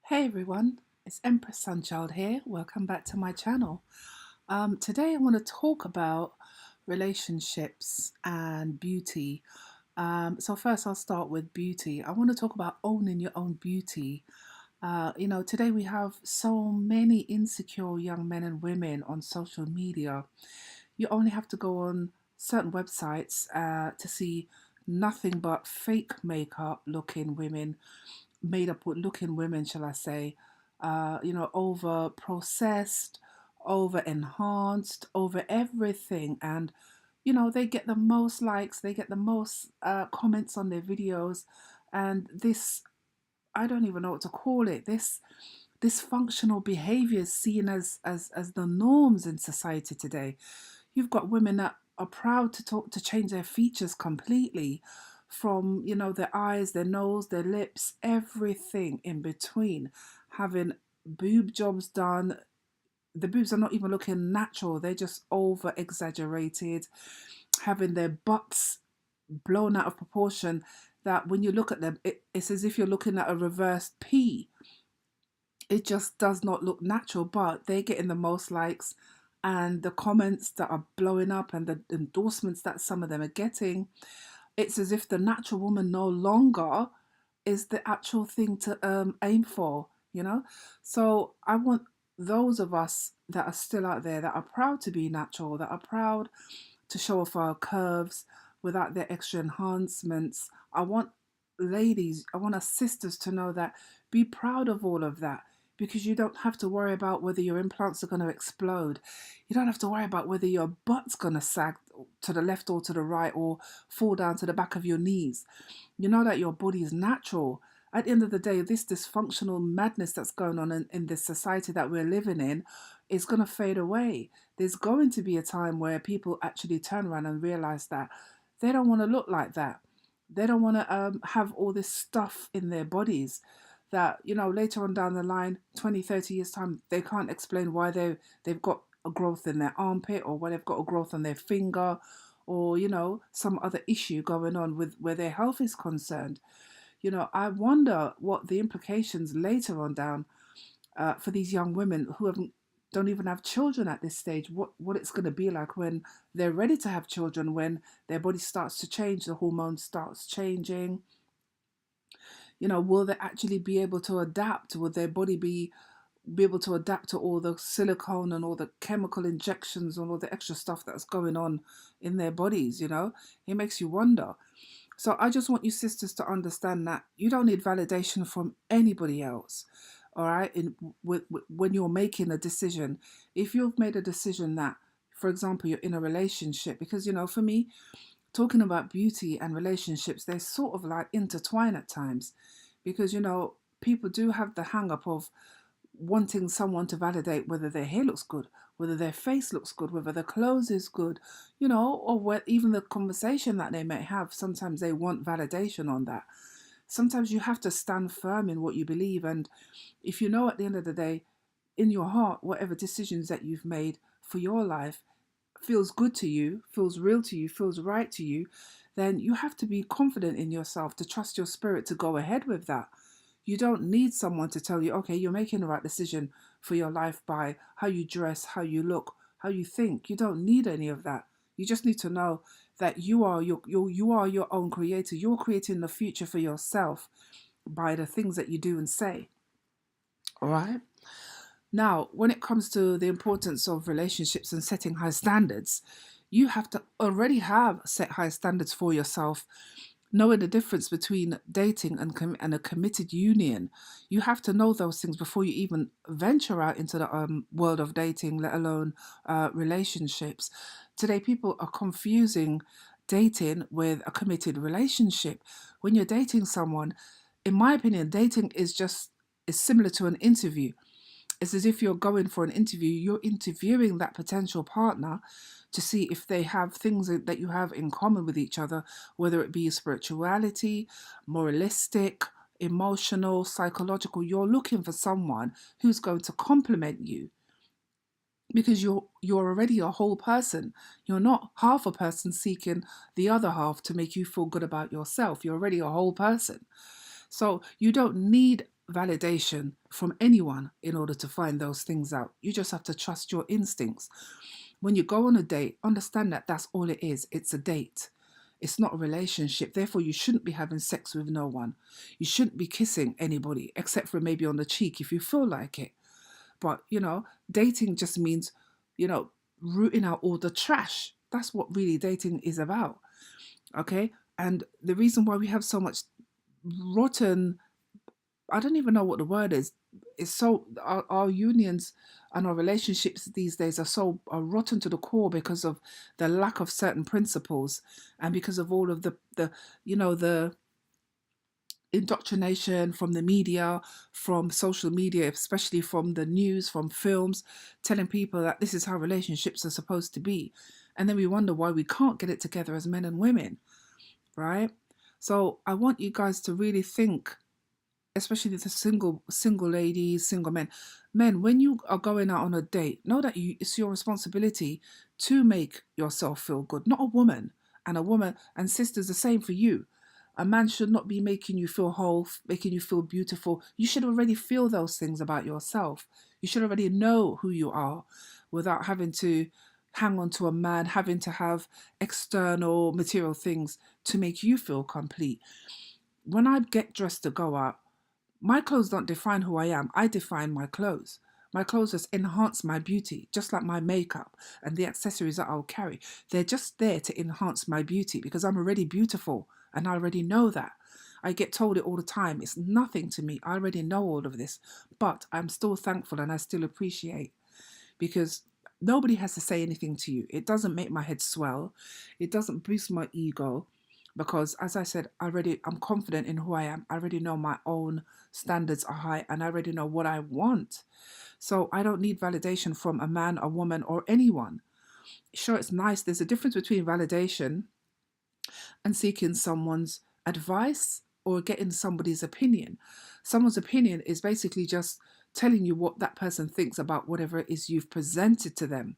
Hey everyone, it's Empress Sunchild here. Welcome back to my channel. Today I want to talk about relationships and beauty. So first I'll start with beauty. I want to talk about owning your own beauty. Today we have so many insecure young men and women on social media. You only have to go on certain websites to see nothing but fake makeup looking women, made up with looking women, shall I say, over processed, over enhanced, over everything. And, they get the most likes, they get the most comments on their videos. And this, I don't even know what to call it. This dysfunctional behavior is seen as the norms in society today. You've got women that are proud to talk to change their features completely, from their eyes, their nose, their lips, everything in between, having boob jobs done. The boobs are not even looking natural, they're just over exaggerated, having their butts blown out of proportion, that when you look at them, it's as if you're looking at a reversed P. It just does not look natural, but they're getting the most likes, and the comments that are blowing up and the endorsements that some of them are getting. It's as if the natural woman no longer is the actual thing to aim for. So I want those of us that are still out there, that are proud to be natural, that are proud to show off our curves without their extra enhancements. I want ladies, I want our sisters to know that, be proud of all of that, because you don't have to worry about whether your implants are going to explode. You don't have to worry about whether your butt's going to sag to the left or to the right or fall down to the back of your knees. You know that your body is natural. At the end of the day, this dysfunctional madness that's going on in this society that we're living in is going to fade away. There's going to be a time where people actually turn around and realize that they don't want to look like that. They don't want to have all this stuff in their bodies that, later on down the line, 20, 30 years time, they can't explain why they've got a growth in their armpit, or why they've got a growth on their finger, or, some other issue going on with where their health is concerned. I wonder what the implications later on down, for these young women who don't even have children at this stage, what it's going to be like when they're ready to have children, when their body starts to change, the hormones starts changing. Will they actually be able to adapt? Will their body be able to adapt to all the silicone and all the chemical injections and all the extra stuff that's going on in their bodies? It makes you wonder. So I just want you sisters to understand that you don't need validation from anybody else. All right. When you're making a decision, if you've made a decision that, for example, you're in a relationship, because, for me, talking about beauty and relationships, they're sort of like intertwined at times, because, people do have the hang up of wanting someone to validate whether their hair looks good, whether their face looks good, whether their clothes is good, or what, even the conversation that they may have. Sometimes they want validation on that. Sometimes you have to stand firm in what you believe. And if at the end of the day, in your heart, whatever decisions that you've made for your life feels good to you, feels real to you, feels right to you, then you have to be confident in yourself, to trust your spirit to go ahead with that. You don't need someone to tell you, okay, you're making the right decision for your life by how you dress, how you look, how you think. You don't need any of that. You just need to know that you are your own creator. You're creating the future for yourself by the things that you do and say. All right. Now, when it comes to the importance of relationships and setting high standards, you have to already have set high standards for yourself, knowing the difference between dating and a committed union. You have to know those things before you even venture out into the world of dating, let alone relationships. Today, people are confusing dating with a committed relationship. When you're dating someone, in my opinion, dating is similar to an interview. It's as if you're going for an interview, you're interviewing that potential partner to see if they have things that you have in common with each other, whether it be spirituality, moralistic, emotional, psychological. You're looking for someone who's going to complement you, because you're already a whole person. You're not half a person seeking the other half to make you feel good about yourself. You're already a whole person. So you don't need validation from anyone in order to find those things out. You just have to trust your instincts. When you go on a date, understand that that's all it is. It's a date. It's not a relationship. Therefore, you shouldn't be having sex with no one. You shouldn't be kissing anybody except for maybe on the cheek if you feel like it. But, dating just means, you know, rooting out all the trash. That's what really dating is about. Okay. And the reason why we have so much rotten, I don't even know what the word is. It's so our unions and our relationships these days are rotten to the core because of the lack of certain principles, and because of all of the indoctrination from the media, from social media, especially from the news, from films, telling people that this is how relationships are supposed to be. And then we wonder why we can't get it together as men and women, right? So I want you guys to really think, especially the single ladies, single men, when you are going out on a date, know that it's your responsibility to make yourself feel good, not a woman. And a woman, and sisters, the same for you. A man should not be making you feel whole, making you feel beautiful. You should already feel those things about yourself. You should already know who you are without having to hang on to a man, having to have external material things to make you feel complete. When I get dressed to go out, my clothes don't define who I am. I define my clothes. My clothes just enhance my beauty, just like my makeup and the accessories that I'll carry. They're just there to enhance my beauty because I'm already beautiful and I already know that. I get told it all the time. It's nothing to me. I already know all of this, but I'm still thankful and I still appreciate, because nobody has to say anything to you. It doesn't make my head swell. It doesn't boost my ego, because as I said, I'm confident in who I am. I already know my own standards are high and I already know what I want. So I don't need validation from a man, a woman, or anyone. Sure, it's nice. There's a difference between validation and seeking someone's advice or getting somebody's opinion. Someone's opinion is basically just telling you what that person thinks about whatever it is you've presented to them.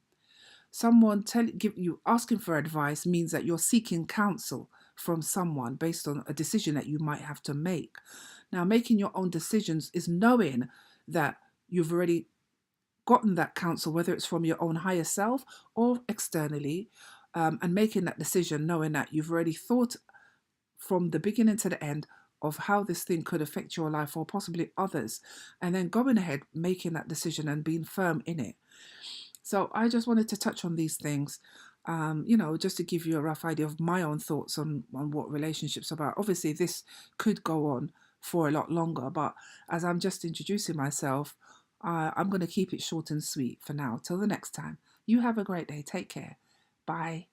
Someone asking for advice means that you're seeking counsel from someone based on a decision that you might have to make. Now, making your own decisions is knowing that you've already gotten that counsel, whether it's from your own higher self or externally, and making that decision knowing that you've already thought from the beginning to the end of how this thing could affect your life or possibly others, and then going ahead making that decision and being firm in it. So I just wanted to touch on these things, just to give you a rough idea of my own thoughts on what relationships are about. Obviously, this could go on for a lot longer, but as I'm just introducing myself, I'm going to keep it short and sweet for now. Till the next time, you have a great day. Take care. Bye.